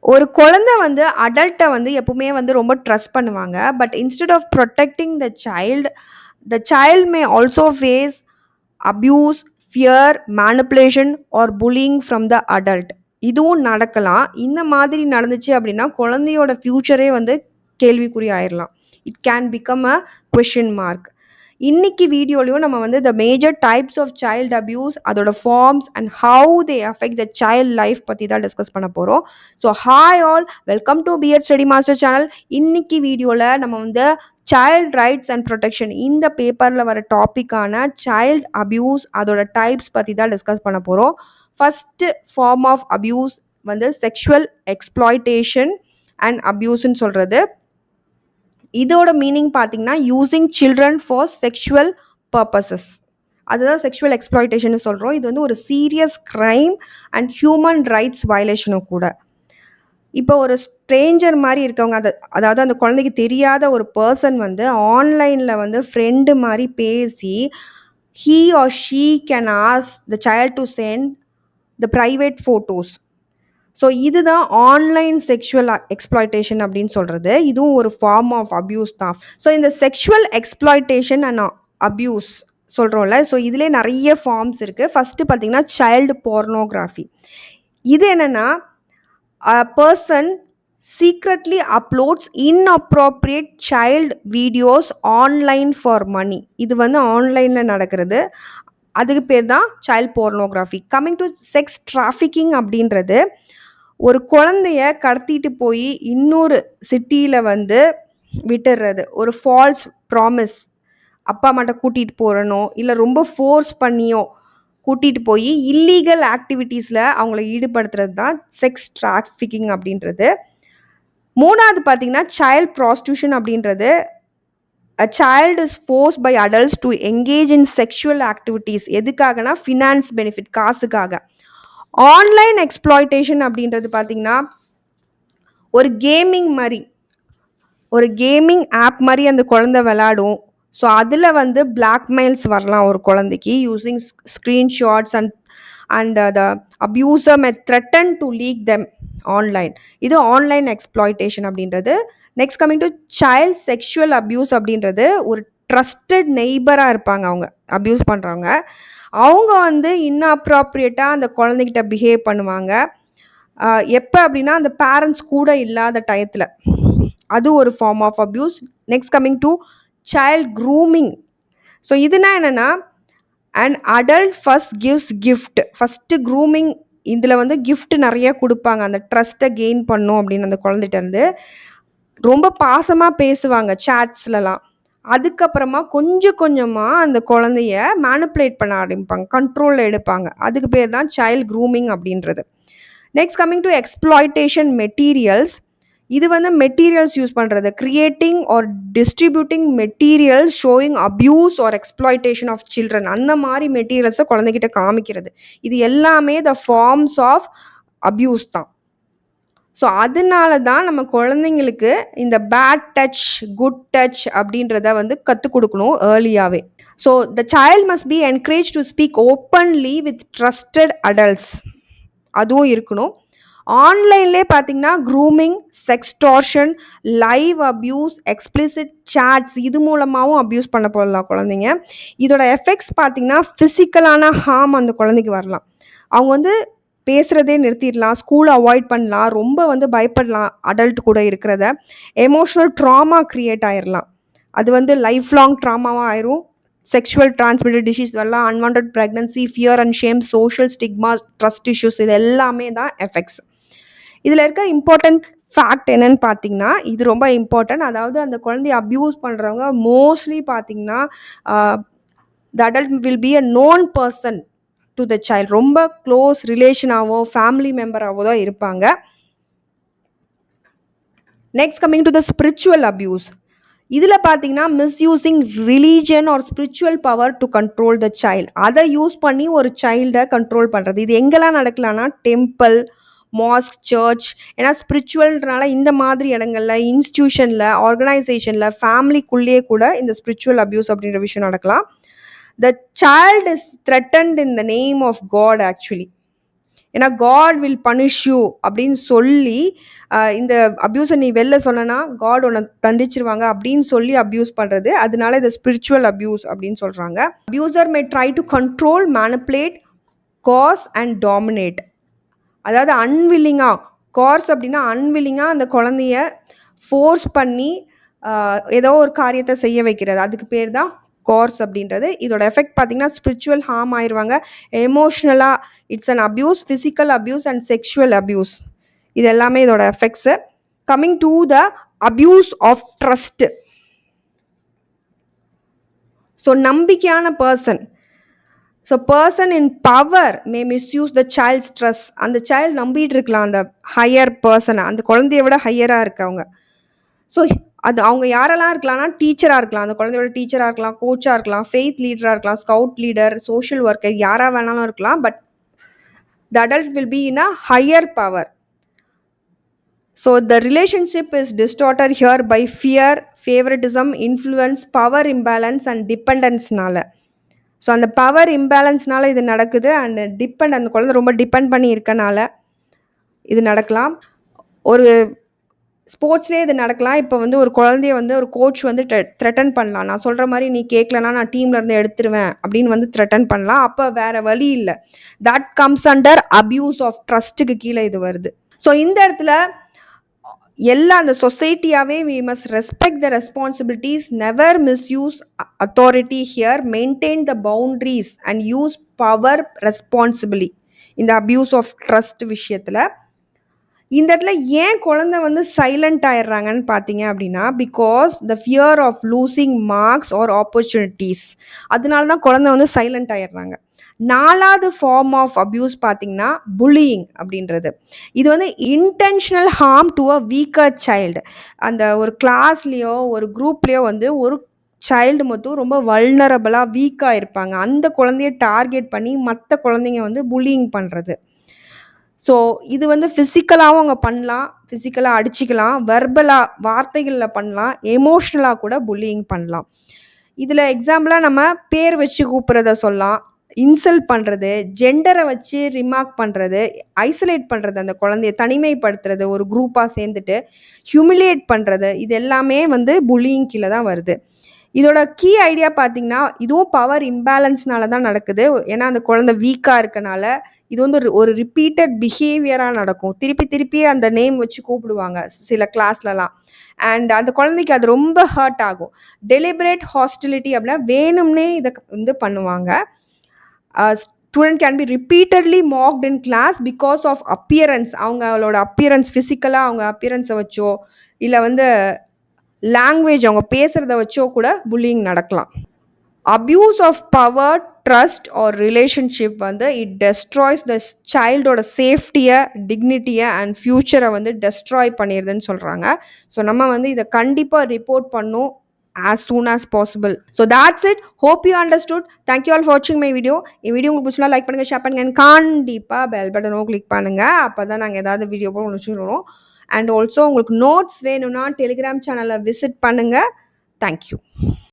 ஒரு குழந்தை வந்து அடல்ட்ட வந்து எப்பவுமே வந்து ரொம்ப ட்ரஸ்ட் பண்ணுவாங்க. But instead of protecting the child may also face abuse, fear, manipulation or bullying from the adult. இதுவும் நடக்கலாம். இந்த மாதிரி நடந்துச்சு அப்படின்னா, குழந்தையோட ஃபியூச்சரே வந்து கேள்விக்குறி ஆயிரலாம். It can become a question mark. இன்னைக்கு வீடியோலயும் நம்ம வந்து the major types of child abuse, அதோட forms and how they affect the child life பத்தி தான் டிஸ்கஸ் பண்ண போறோம். So hi all, welcome to BEd study master channel. இன்னைக்கு வீடியோல நம்ம வந்து சைல்ட் ரைட்ஸ் அண்ட் ப்ரொடெக்ஷன் இந்த பேப்பர்ல வர டாபிக்கான சைல்ட் அபியூஸ் அதோட டைப்ஸ் பத்தி தான் டிஸ்கஸ் பண்ண போறோம். ஃபர்ஸ்ட் ஃபார்ம் ஆஃப் அபியூஸ் வந்து செக்ஷுவல் எக்ஸ்ப்ளாய்டேஷன் அண்ட் அபியூஸ்ன்னு சொல்றது. இதோட மீனிங் பார்த்தீங்கன்னா using children for sexual purposes, அதுதான் செக்ஷுவல் எக்ஸ்ப்ளாய்டேஷன் சொல்கிறோம். இது வந்து ஒரு serious crime and human rights வயலேஷனும் கூட. இப்போ ஒரு ஸ்ட்ரேஞ்சர் மாதிரி இருக்கவங்க, அதாவது அந்த குழந்தைக்கு தெரியாத ஒரு பர்சன் வந்து ஆன்லைனில் வந்து ஃப்ரெண்டு மாதிரி பேசி he or she can ask the child to send the private photos. So இதுதான் ஆன்லைன் செக்ஷுவல் எக்ஸ்ப்ளாய்டேஷன் அப்படின்னு சொல்கிறது. இதுவும் ஒரு ஃபார்ம் ஆஃப் அப்யூஸ் தான். ஸோ இந்த செக்ஷுவல் எக்ஸ்ப்ளாய்டேஷன் அண்ட் அப்யூஸ் சொல்கிறோம்ல, ஸோ இதிலே நிறைய ஃபார்ம்ஸ் இருக்குது. ஃபஸ்ட்டு பார்த்தீங்கன்னா சைல்டு போர்னோகிராஃபி. இது என்னென்னா person secretly uploads inappropriate child videos online for money. இது வந்து ஆன்லைனில் நடக்கிறது. அதுக்கு பேர் தான் child pornography. Coming to sex trafficking அப்படின்றது ஒரு குழந்தைய கடத்திட்டு போய் இன்னொரு சிட்டியில் வந்து விட்டுடுறது. ஒரு ஃபால்ஸ் ப்ராமிஸ், அப்பா அம்மாட்ட கூட்டிகிட்டு போகிறனோ இல்லை ரொம்ப ஃபோர்ஸ் பண்ணியோ கூட்டிகிட்டு போய் இல்லீகல் ஆக்டிவிட்டீஸில் அவங்கள ஈடுபடுத்துறது தான் செக்ஸ் டிராஃபிக்கிங் அப்படின்றது. மூணாவது பார்த்தீங்கன்னா சைல்ட் ப்ராஸ்டியூஷன் அப்படின்றது. A child is forced by adults to engage in sexual activities. எதுக்காகனா ஃபினான்ஸ் பெனிஃபிட், காசுக்காக. ஆன்லைன் எக்ஸ்ப்ளாய்டேஷன் அப்படின்றது பார்த்தீங்கன்னா ஒரு கேமிங் ஆப் மாதிரி அந்த குழந்தை விளையாடும். ஸோ அதில் வந்து பிளாக்மெயில்ஸ் வரலாம் ஒரு குழந்தைக்கு using screenshots and the abuser may threaten to leak them online. இது ஆன்லைன் எக்ஸ்ப்ளாய்டேஷன் அப்படின்றது. Next coming to child sexual abuse அப்படின்றது ஒரு ட்ரஸ்டட் நெய்பராக இருப்பாங்க அவங்க அப்யூஸ் பண்ணுறவங்க. அவங்க வந்து இன்அப்ராப்ரியேட்டாக அந்த குழந்தைகிட்ட பிஹேவ் பண்ணுவாங்க. எப்போ அப்படின்னா அந்த பேரண்ட்ஸ் கூட இல்லாத டயத்தில். அது ஒரு form of abuse. Next coming to child grooming. So இதுனா என்னென்னா and adult first gives gift. First grooming, இதில் வந்து கிஃப்ட் நிறைய கொடுப்பாங்க அந்த ட்ரஸ்ட்டை கெயின் பண்ணும் அப்படின்னு அந்த குழந்தைகிட்ட இருந்து. ரொம்ப பாசமாக பேசுவாங்க சாட்ஸ்லலாம். அதுக்கப்புறமா கொஞ்சம் கொஞ்சமாக அந்த குழந்தைய மேனிப்புலேட் பண்ண ஆரம்பிப்பாங்க, கண்ட்ரோலில் எடுப்பாங்க. அதுக்கு பேர் தான் சைல்ட் க்ரூமிங் அப்படின்றது. Next coming to exploitation materials. இது வந்து மெட்டீரியல்ஸ் யூஸ் பண்ணுறது, creating or distributing materials showing abuse or exploitation of children. அந்த மாதிரி மெட்டீரியல்ஸை குழந்தைகிட்ட காமிக்கிறது. இது எல்லாமே த ஃபார்ம்ஸ் ஆஃப் அப்யூஸ் தான். ஸோ அதனால தான் நம்ம குழந்தைங்களுக்கு இந்த பேட் டச், குட் டச் அப்படின்றத வந்து கற்றுக் கொடுக்கணும் ஏர்லியாகவே. So the child must be encourage to speak openly with trusted adults, அதுவும் இருக்கணும். ஆன்லைன்லேயே பார்த்தீங்கன்னா grooming, sextortion, live abuse, explicit chats, இது மூலமாகவும் அப்யூஸ் பண்ண போடலாம் குழந்தைங்க. இதோட எஃபெக்ட்ஸ் பார்த்தீங்கன்னா ஃபிசிக்கலான ஹார்ம் அந்த குழந்தைக்கு வரலாம். அவங்க வந்து பேசுகிறதே நிறுத்திடலாம், ஸ்கூலை அவாய்ட் பண்ணலாம், ரொம்ப வந்து பயப்படலாம் அடல்ட் கூட இருக்கிறத. எமோஷ்னல் ட்ராமா க்ரியேட் ஆயிடலாம். அது வந்து லைஃப் லாங் ட்ராமாவாக ஆயிரும். செக்ஷுவல் டிரான்ஸ்மிட்டட் டிசீஸ் வரலாம், unwanted pregnancy, fear and shame, social stigma, trust issues, இது எல்லாமே தான் எஃபெக்ட்ஸ். இதில் இருக்க இம்பார்ட்டன்ட் ஃபேக்ட் என்னன்னு பார்த்தீங்கன்னா, இது ரொம்ப இம்பார்ட்டன்ட். அதாவது அந்த குழந்தைய அப்யூஸ் பண்ணுறவங்க மோஸ்ட்லி பார்த்தீங்கன்னா த adult will be a known person to the child. ரொம்ப க்ளோஸ் ரிலேஷனாவோ ஃபேமிலி மெம்பராகவோ தான் இருப்பாங்க. Next coming to the spiritual abuse. இதில் பார்த்தீங்கன்னா misusing religion R spiritual power to control the child. அதை யூஸ் பண்ணி ஒரு சைல்டை கண்ட்ரோல் பண்ணுறது. இது எங்கெல்லாம் நடக்கலாம்னா டெம்பிள், மாஸ்க், சர்ச். ஏன்னா ஸ்பிரிச்சுவல்ன்றனால இந்த மாதிரி இடங்கள்ல, இன்ஸ்டியூஷனில், ஆர்கனைசேஷனில், ஃபேமிலிக்குள்ளேயே கூட இந்த ஸ்பிரிச்சுவல் அப்யூஸ் அப்படின்ற விஷயம் நடக்கலாம். The child is threatened in the name of God actually. ஏன்னா காட் வில் பனிஷ் யூ அப்படின்னு சொல்லி இந்த அப்யூஸை நீ வெளில சொன்னனா காட் உன்னை தண்டிச்சிருவாங்க அப்படின்னு சொல்லி அப்யூஸ் பண்ணுறது. அதனால இது ஸ்பிரிச்சுவல் அப்யூஸ் அப்படின்னு சொல்கிறாங்க. Abuser may try to control, manipulate, coerce and dominate. அதாவது அன்வில்லிங்காக, கார்ஸ் அப்படின்னா அன்வில்லிங்காக அந்த குழந்தைய ஃபோர்ஸ் பண்ணி ஏதோ ஒரு காரியத்தை செய்ய வைக்கிறது, அதுக்கு பேர் தான் கார்ஸ் அப்படின்றது. இதோட எஃபெக்ட் பார்த்தீங்கன்னா ஸ்பிரிச்சுவல் ஹார்ம் ஆயிடுவாங்க, எமோஷ்னலாக it's an abuse, physical abuse and sexual abuse. இது எல்லாமே இதோட effects. Coming to the abuse of trust. So நம்பிக்கையான person, so person in power may misuse the child's trust. அந்த சைல்டு நம்பிட்டு இருக்கலாம் அந்த ஹையர் பர்சனை, அந்த குழந்தைய விட ஹையராக இருக்கவங்க. ஸோ அது அவங்க யாரெல்லாம் இருக்கலாம்னா டீச்சராக இருக்கலாம், அந்த குழந்தையோட டீச்சராக இருக்கலாம், கோச்சாக இருக்கலாம், ஃபெய்த் லீடராக இருக்கலாம், ஸ்கவுட் லீடர், சோஷியல் ஒர்க்கர், யாராக வேணாலும் இருக்கலாம். But the adult will be in a higher power. So the relationship is distorted here by fear, favouritism, influence, power imbalance and டிபெண்டன்ஸ்னால. ஸோ அந்த பவர் இம்பேலன்ஸ்னால இது நடக்குது. அண்ட் அந்த குழந்தை ரொம்ப டிபெண்ட் பண்ணி இருக்கனால இது நடக்கலாம். ஒரு ஸ்போர்ட்ஸ்லேயே இது நடக்கலாம். இப்போ வந்து ஒரு குழந்தைய வந்து ஒரு கோச் வந்து த்ரெட்டன் பண்ணலாம், நான் சொல்கிற மாதிரி நீ கேட்கலன்னா நான் டீம்லேருந்து எடுத்துருவேன் அப்படின்னு வந்து த்ரெட்டன் பண்ணலாம். அப்போ வேறு வழி இல்லை. That comes under abuse of ட்ரஸ்ட்டுக்கு கீழே இது வருது. ஸோ இந்த இடத்துல எல்லா அந்த சொசைட்டியாகவே we must respect the responsibilities, never misuse authority here, maintain the boundaries and use power responsibly. இந்த அப்யூஸ் ஆஃப் ட்ரஸ்ட் விஷயத்தில் இந்த இடத்துல ஏன் குழந்தை வந்து சைலண்ட் ஆயிடுறாங்கன்னு பார்த்தீங்க அப்படின்னா, because the fear of losing marks or opportunities. அதனால தான் குழந்தை வந்து சைலண்ட் ஆயிடுறாங்க. 4வது ஃபார்ம் ஆஃப் அப்யூஸ் பார்த்தீங்கன்னா புல்லியிங் அப்படின்றது. இது வந்து intentional harm to a weaker child. அந்த ஒரு கிளாஸ்லேயோ ஒரு குரூப்லேயோ வந்து ஒரு சைல்டு மட்டும் ரொம்ப வல்னரபிளாக வீக்காக இருப்பாங்க, அந்த குழந்தைய டார்கெட் பண்ணி மற்ற குழந்தைங்க வந்து புல்லியிங் பண்ணுறது. ஸோ இது வந்து ஃபிசிக்கலாகவும் அவங்க பண்ணலாம், ஃபிசிக்கலாக அடிச்சிக்கலாம், வெர்பலாக வார்த்தைகளில் பண்ணலாம், எமோஷ்னலாக கூட புல்லியிங் பண்ணலாம். இதில் எக்ஸாம்பிளாக நம்ம பேர் வச்சு கூப்பிட்றத சொல்லலாம், இன்சல்ட் பண்ணுறது, ஜெண்டரை வச்சு ரிமார்க் பண்ணுறது, ஐசோலேட் பண்ணுறது, அந்த குழந்தைய தனிமைப்படுத்துறது, ஒரு குரூப்பாக சேர்ந்துட்டு ஹியூமிலியேட் பண்ணுறது, இது எல்லாமே வந்து புல்லியிங் கீழே தான் வருது. இதோட கீ ஐடியா பார்த்தீங்கன்னா இதுவும் பவர் இம்பேலன்ஸ்னால தான் நடக்குது. ஏன்னா அந்த குழந்தை வீக்காக இருக்கனால இது வந்து ஒரு ரிப்பீட்டட் பிஹேவியராக நடக்கும். திருப்பி திருப்பி அந்த நேம் வச்சு கூப்பிடுவாங்க சில கிளாஸ்லலாம். அண்ட் அந்த குழந்தைக்கு அது ரொம்ப ஹர்ட் ஆகும். டெலிபரேட் ஹாஸ்டிலிட்டி அப்படின்னா வேணும்னே இதை வந்து பண்ணுவாங்க. Student can be repeatedly mocked in class because of appearance. அவங்களோட அப்பியரன்ஸ், ஃபிசிக்கலாக அவங்க அப்பியரன்ஸை வச்சோ இல்லை வந்து லாங்குவேஜ் அவங்க பேசுகிறத வச்சோ கூட புல்லிங் நடக்கலாம். Abuse of power, trust or relationship வந்து இட் டெஸ்ட்ராய்ஸ் த சைல்டோட சேஃப்டியை, டிக்னிட்டியை அண்ட் ஃப்யூச்சரை வந்து டெஸ்ட்ராய் பண்ணிடுதுன்னு சொல்கிறாங்க. ஸோ நம்ம வந்து இதை கண்டிப்பாக ரிப்போர்ட் பண்ணும் as soon as possible. So that's it. Hope you understood. Thank you all for watching my video. இந்த வீடியோ உங்களுக்கு பிடிச்சா லைக் பண்ணுங்க, ஷேர் பண்ணுங்க, கண்டிப்பாக பெல் பட்டனும் கிளிக் பண்ணுங்க. அப்போ தான் நாங்கள் ஏதாவது வீடியோ போட முடிச்சுடுறோம். அண்ட் ஆல்சோ உங்களுக்கு நோட்ஸ் வேணும்னா டெலிகிராம் சேனலை விசிட் பண்ணுங்கள். தேங்க்யூ.